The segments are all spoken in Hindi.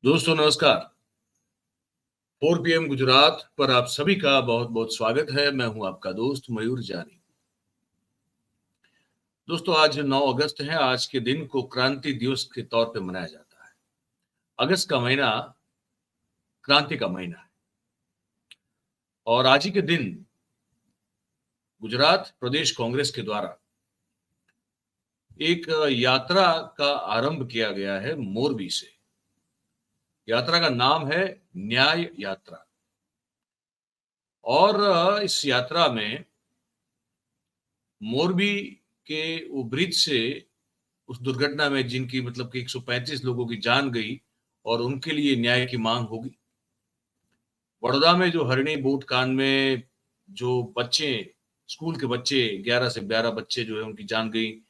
दोस्तों नमस्कार। 4 PM गुजरात पर आप सभी का बहुत बहुत स्वागत है। मैं हूं आपका दोस्त मयूर जानी। दोस्तों आज 9 अगस्त है। आज के दिन को क्रांति दिवस के तौर पे मनाया जाता है। अगस्त का महीना क्रांति का महीना है और आज ही के दिन गुजरात प्रदेश कांग्रेस के द्वारा एक यात्रा का आरंभ किया गया है मोरबी से। यात्रा का नाम है न्याय यात्रा और इस यात्रा में मोरबी के वो ब्रिज से उस दुर्घटना में जिनकी मतलब कि 135 लोगों की जान गई और उनके लिए न्याय की मांग होगी। बड़ौदा में जो हरिणी बोट कांड में जो बच्चे स्कूल के बच्चे 11 से 12 बच्चे जो है उनकी जान गई,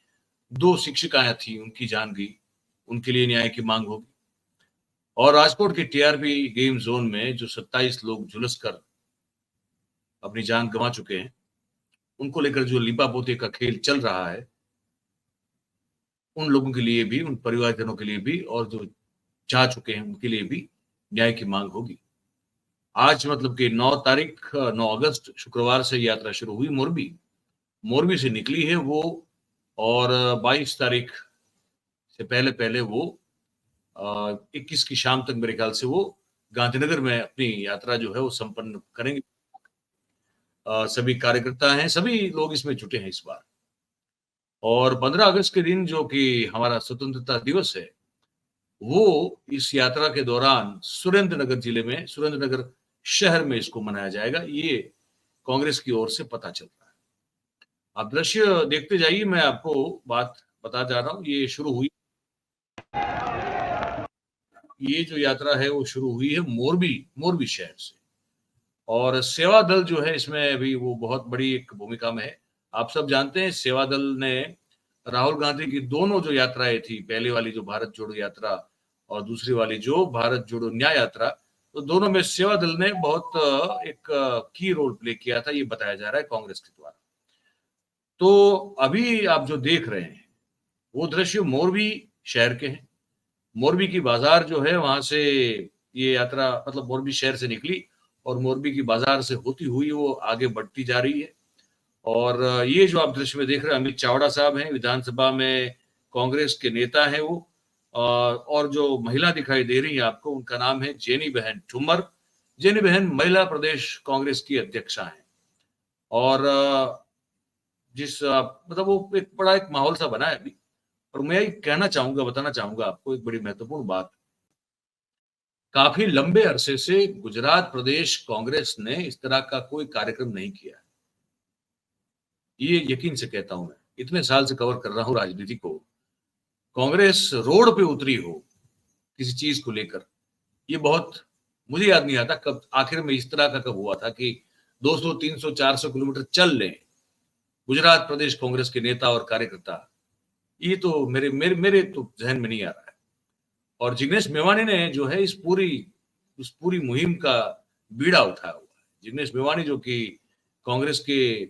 2 शिक्षिकाएं थी उनकी जान गई, उनके लिए न्याय की मांग होगी। और राजकोट के टीआरपी गेम जोन में जो 27 लोग झुलस कर अपनी जान गंवा चुके हैं, उनको लेकर जो लिपा पोते का खेल चल रहा है, उन लोगों के लिए भी, उन परिवारजनों के लिए भी और जो जा चुके हैं उनके लिए भी न्याय की मांग होगी। आज मतलब कि 9 अगस्त शुक्रवार से यात्रा शुरू हुई मोरबी से निकली है वो और 22 तारीख से पहले पहले वो 21 की शाम तक मेरे ख्याल से वो गांधीनगर में अपनी यात्रा जो है वो संपन्न करेंगे। सभी कार्यकर्ता हैं, सभी लोग इसमें जुटे हैं इस बार। और 15 अगस्त के दिन जो कि हमारा स्वतंत्रता दिवस है, वो इस यात्रा के दौरान सुरेंद्रनगर जिले में, सुरेंद्रनगर शहर में इसको मनाया जाएगा। ये कांग्रेस की ओर से पता चल रहा है। आप दृश्य देखते जाइए, मैं आपको बात बता जा रहा हूं। ये शुरू हुई, ये जो यात्रा है वो शुरू हुई है मोरबी शहर से और सेवा दल जो है इसमें अभी वो बहुत बड़ी एक भूमिका में है। आप सब जानते हैं सेवा दल ने राहुल गांधी की दोनों जो यात्राएं थी, पहले वाली जो भारत जोड़ो यात्रा और दूसरी वाली जो भारत जोड़ो न्याय यात्रा, तो दोनों में सेवा दल ने बहुत एक की रोल प्ले किया था, ये बताया जा रहा है कांग्रेस के द्वारा। तो अभी आप जो देख रहे हैं वो दृश्य मोरबी शहर के हैं। मोरबी की बाजार जो है वहां से ये यात्रा मतलब मोरबी शहर से निकली और मोरबी की बाजार से होती हुई वो आगे बढ़ती जा रही है। और ये जो आप दृश्य में देख रहे हैं, अमित चावड़ा साहब हैं, विधानसभा में कांग्रेस के नेता हैं वो। और जो महिला दिखाई दे रही है आपको, उनका नाम है जेनी बहन ठुम्मर। जेनी बहन महिला प्रदेश कांग्रेस की अध्यक्षा हैं। और मतलब वो एक बड़ा एक माहौल सा बना है अभी। और मैं ये कहना चाहूंगा, बताना चाहूंगा आपको एक बड़ी महत्वपूर्ण बात। काफी लंबे अरसे से गुजरात प्रदेश कांग्रेस ने इस तरह का कोई कार्यक्रम नहीं किया। ये यकीन से कहता हूं, मैं इतने साल से कवर कर रहा हूं राजनीति को। कांग्रेस रोड पे उतरी हो किसी चीज को लेकर, ये बहुत, मुझे याद नहीं आता कब आखिर में इस तरह का कब हुआ था कि 200 300 400 किलोमीटर चल लें गुजरात प्रदेश कांग्रेस के नेता और कार्यकर्ता। ये तो मेरे तो जहन में नहीं आ रहा है। और जिग्नेश मेवानी ने जो है उस पूरी मुहिम का बीड़ा उठाया हुआ है। जिग्नेश मेवानी जो कि कांग्रेस के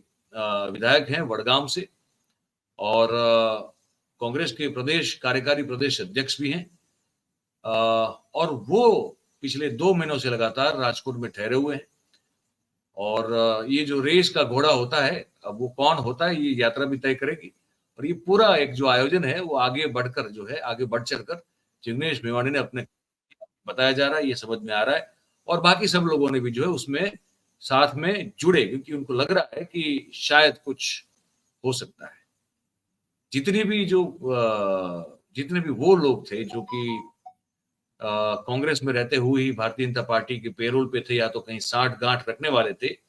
विधायक हैं वडगाम से और कांग्रेस के प्रदेश कार्यकारी प्रदेश अध्यक्ष भी हैं। और वो पिछले 2 महीनों से लगातार राजकोट में ठहरे हुए हैं। और ये जो रेस का घोड़ा होता है, अब वो कौन होता है ये यात्रा भी तय करेगी। और ये पूरा एक जो आयोजन है वो आगे बढ़कर जो है, आगे बढ़ चढ़कर जिग्नेश मेवानी ने अपने बताया जा रहा है, ये समझ में आ रहा है। और बाकी सब लोगों ने भी जो है उसमें साथ में जुड़े, क्योंकि उनको लग रहा है कि शायद कुछ हो सकता है। जितने भी वो लोग थे जो कि कांग्रेस में रहते हुए ही भारतीय जनता पार्टी के पेरोल पे थे या तो कहीं साठ गांठ रखने वाले थे,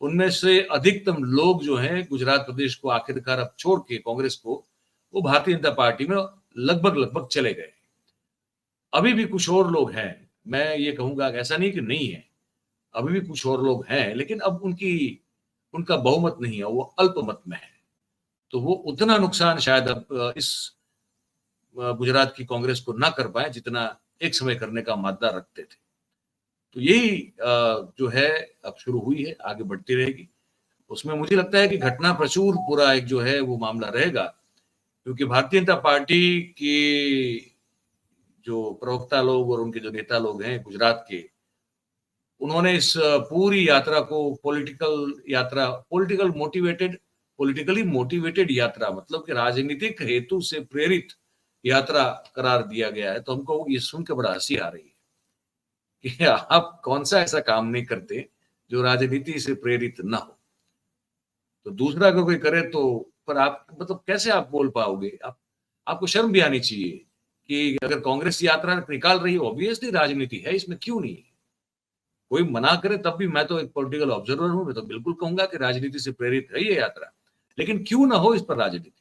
उनमें से अधिकतम लोग जो हैं गुजरात प्रदेश को आखिरकार अब छोड़ के कांग्रेस को, वो भारतीय जनता पार्टी में लगभग चले गए। अभी भी कुछ और लोग हैं, मैं ये कहूंगा ऐसा नहीं कि नहीं है, अभी भी कुछ और लोग हैं, लेकिन अब उनका बहुमत नहीं है, वो अल्पमत में है। तो वो उतना नुकसान शायद अब इस गुजरात की कांग्रेस को ना कर पाए जितना एक समय करने का मादा रखते थे। तो यही जो है अब शुरू हुई है, आगे बढ़ती रहेगी। उसमें मुझे लगता है कि घटना प्रचुर पूरा एक जो है वो मामला रहेगा, क्योंकि भारतीय जनता पार्टी की जो प्रवक्ता लोग और उनके जो नेता लोग हैं गुजरात के, उन्होंने इस पूरी यात्रा को पॉलिटिकली मोटिवेटेड यात्रा, मतलब कि राजनीतिक हेतु से प्रेरित यात्रा करार दिया गया है। तो हमको ये सुन के बड़ा हंसी आ रही है कि आप कौन सा ऐसा काम नहीं करते जो राजनीति से प्रेरित ना हो। तो दूसरा अगर कोई करे तो, पर आप मतलब कैसे आप बोल पाओगे? आपको शर्म भी आनी चाहिए कि अगर कांग्रेस यात्रा निकाल रही है, ऑब्वियसली राजनीति है इसमें, क्यों नहीं? कोई मना करे तब भी मैं तो एक पॉलिटिकल ऑब्जर्वर हूं, मैं तो बिल्कुल कहूंगा कि राजनीति से प्रेरित है ये यात्रा। लेकिन क्यों ना हो इस पर राजनीति?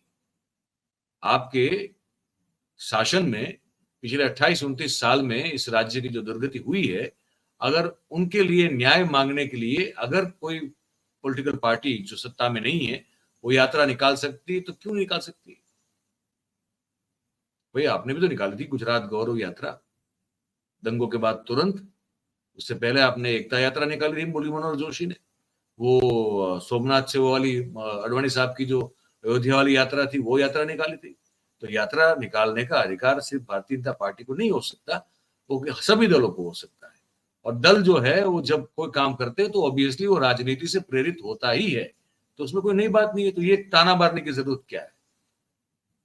आपके शासन में पिछले 28-29 साल में इस राज्य की जो दुर्गति हुई है, अगर उनके लिए न्याय मांगने के लिए अगर कोई पॉलिटिकल पार्टी जो सत्ता में नहीं है वो यात्रा निकाल सकती है, तो क्यों निकाल सकती है? भाई आपने भी तो निकाली थी गुजरात गौरव यात्रा दंगों के बाद तुरंत। उससे पहले आपने एकता यात्रा निकाली थी मुरली मनोहर जोशी ने। वो सोमनाथ से वो वाली अडवाणी साहब की जो अयोध्या वाली यात्रा थी, वो यात्रा निकाली थी। तो यात्रा निकालने का अधिकार सिर्फ भारतीय जनता पार्टी को नहीं हो सकता, वो सभी दलों को हो सकता है। और दल जो है वो जब कोई काम करते हैं तो ऑब्वियसली वो राजनीति से प्रेरित होता ही है, तो उसमें कोई नई बात नहीं है। तो ये ताना मारने की जरूरत क्या है?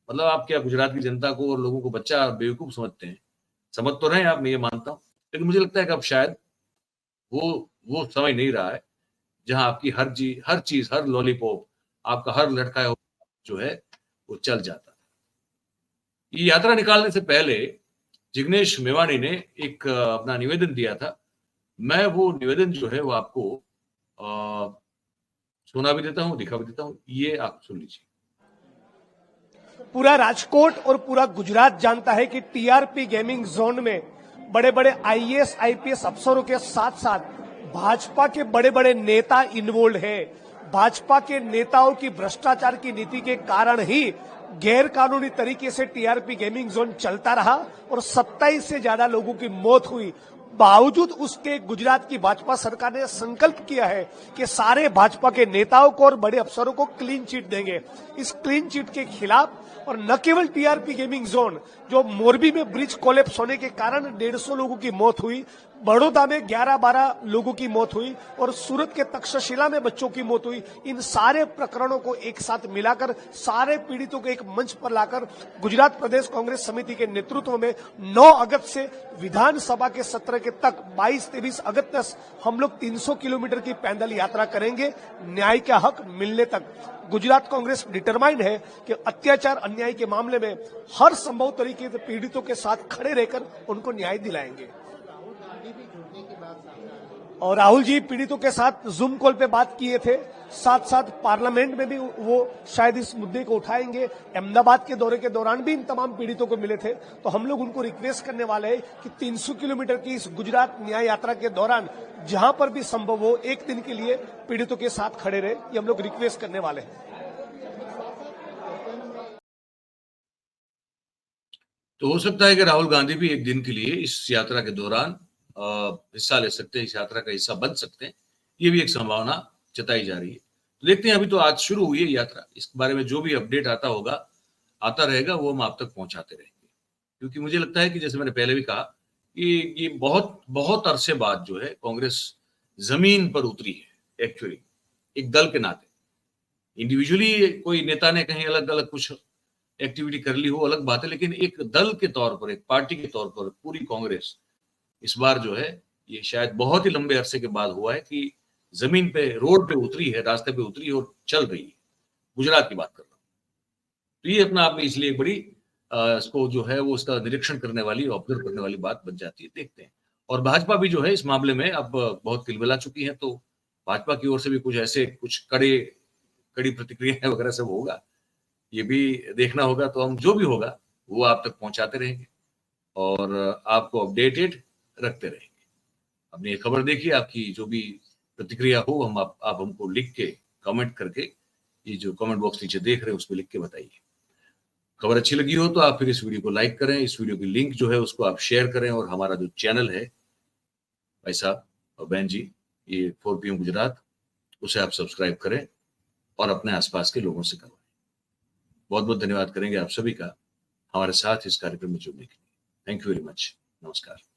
मतलब आप क्या गुजरात की जनता को और लोगों को बच्चा बेवकूफ समझते हैं? समझ तो रहे हैं आप, मैं ये मानता हूँ, लेकिन मुझे लगता है कि अब शायद वो समय नहीं रहा है जहां आपकी हर चीज, हर लॉलीपॉप, आपका हर लटकाया हुआ जो है वो चल जाता है। ये यात्रा निकालने से पहले जिग्नेश मेवाणी ने एक अपना निवेदन दिया था। मैं वो निवेदन जो है वो आपको सुना भी देता हूँ, दिखा भी देता हूँ, ये आप सुन लीजिए। पूरा राजकोट और पूरा गुजरात जानता है कि टीआरपी गेमिंग जोन में बड़े बड़े आईएएस आईपीएस अफसरों के साथ साथ भाजपा के बड़े बड़े नेता इन्वॉल्व हैं। भाजपा के नेताओं की भ्रष्टाचार की नीति के कारण ही गैर कानूनी तरीके से टीआरपी गेमिंग जोन चलता रहा और 27 से ज्यादा लोगों की मौत हुई। बावजूद उसके गुजरात की भाजपा सरकार ने संकल्प किया है कि सारे भाजपा के नेताओं को और बड़े अफसरों को क्लीन चिट देंगे। इस क्लीन चिट के खिलाफ, और न केवल टीआरपी गेमिंग जोन, जो मोरबी में ब्रिज कोलैप्स होने के कारण 150 लोगों की मौत हुई, बड़ौदा में 11-12 लोगों की मौत हुई और सूरत के तक्षशिला में बच्चों की मौत हुई, इन सारे प्रकरणों को एक साथ मिलाकर सारे पीड़ितों को एक मंच पर लाकर गुजरात प्रदेश कांग्रेस समिति के नेतृत्व में 9 अगस्त से विधानसभा के सत्र के तक 22-23 अगस्त तक हम लोग 300 किलोमीटर की पैदल यात्रा करेंगे, न्याय का हक मिलने तक। गुजरात कांग्रेस डिटरमाइंड है कि अत्याचार अन्याय के मामले में हर संभव तरीके से पीड़ितों के साथ खड़े रहकर उनको न्याय दिलाएंगे। और राहुल जी पीड़ितों के साथ जूम कॉल पे बात किए थे, साथ साथ पार्लियामेंट में भी वो शायद इस मुद्दे को उठाएंगे। अहमदाबाद के दौरे के दौरान भी इन तमाम पीड़ितों को मिले थे। तो हम लोग उनको रिक्वेस्ट करने वाले हैं कि 300 किलोमीटर की इस गुजरात न्याय यात्रा के दौरान जहां पर भी संभव हो एक दिन के लिए पीड़ितों के साथ खड़े रहे, ये हम लोग रिक्वेस्ट करने वाले हैं। तो हो सकता है कि राहुल गांधी भी एक दिन के लिए इस यात्रा के दौरान हिस्सा ले सकते हैं, इस यात्रा का हिस्सा बन सकते हैं। ये भी एक संभावना जताई जा रही है। तो देखते हैं, अभी तो आज शुरू हुई है यात्रा, इस बारे में जो भी अपडेट आता रहेगा वो हम आप तक पहुंचाते रहेंगे। क्योंकि मुझे लगता है कि जैसे मैंने पहले भी कहा कि ये बहुत बहुत अरसे बाद जो है कांग्रेस जमीन पर उतरी है। एक्चुअली एक दल के नाते, इंडिविजुअली कोई नेता ने कहीं अलग अलग कुछ एक्टिविटी कर ली हो अलग बात है, लेकिन एक दल के तौर पर, एक पार्टी के तौर पर पूरी कांग्रेस इस बार जो है ये शायद बहुत ही लंबे अरसे के बाद हुआ है कि जमीन पे, रोड पे उतरी है, रास्ते पे उतरी है और चल रही है। गुजरात की बात कर रहा हूं। तो ये अपना आप में इसलिए एक बड़ी इसको जो है वो उसका निरीक्षण करने वाली, ऑब्जर्व करने वाली बात बन जाती है। देखते हैं। और भाजपा भी जो है इस मामले में अब बहुत किलबिला चुकी है, तो भाजपा की ओर से भी कुछ ऐसे कुछ कड़ी प्रतिक्रिया वगैरह सब होगा, ये भी देखना होगा। तो हम जो भी होगा वो आप तक पहुंचाते रहेंगे और आपको अपडेटेड रखते रहेंगे। अपनी ये खबर देखिए, आपकी जो भी प्रतिक्रिया हो हम आप हमको लिख के कमेंट करके, ये जो कमेंट बॉक्स नीचे देख रहे हैं उसमें लिख के बताइए। खबर अच्छी लगी हो तो आप फिर इस वीडियो को लाइक करें, इस वीडियो की लिंक जो है उसको आप शेयर करें, और हमारा जो चैनल है भाई साहब और बहन जी, ये 4 PM गुजरात, उसे आप सब्सक्राइब करें और अपने आसपास के लोगों से करवाएं। बहुत बहुत धन्यवाद करेंगे आप सभी का हमारे साथ इस कार्यक्रम में जुड़ने के लिए। Thank you very much. नमस्कार।